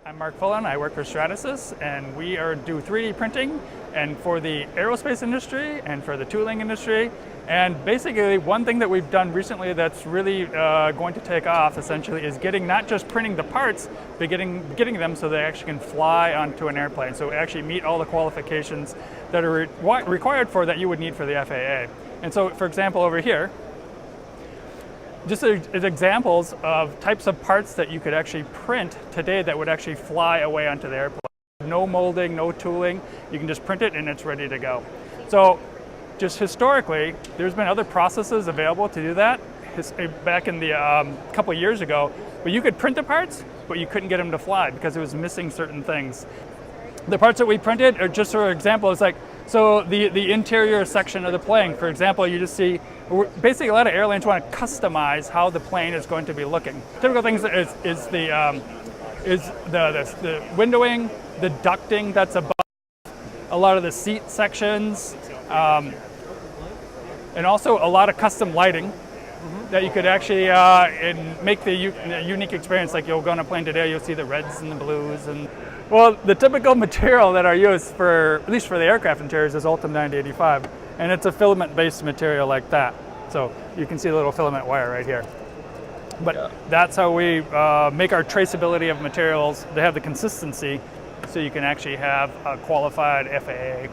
I'm Mark Fullen. I work for Stratasys, and we do 3D printing and for the aerospace industry and for the tooling industry. And basically, one thing that we've done recently that's really going to take off, essentially, is getting not just printing the parts, but getting them so they actually can fly onto an airplane. So actually meet all the qualifications that are required for that you would need for the FAA. And so, for example, over here, just as examples of types of parts that you could actually print today that would actually fly away onto the airplane. No molding, no tooling, you can just print it and it's ready to go. So just historically, there's been other processes available to do that back in the couple of years ago, but you could print the parts, but you couldn't get them to fly because it was missing certain things. The parts that we printed are just for example, it's like, so the interior section of the plane, for example, you just see, basically a lot of airlines want to customize how the plane is going to be looking. Typical things is the windowing, the ducting that's above, a lot of the seat sections, and also a lot of custom lighting that you could actually make the unique experience. Like you'll go on a plane today, you'll see the reds and the blues. Well, the typical material that are used for, at least for the aircraft interiors, is Ultim 9085, and it's a filament-based material like that. So you can see the little filament wire right here. But that's how we make our traceability of materials. They have the consistency, so you can actually have a qualified FAA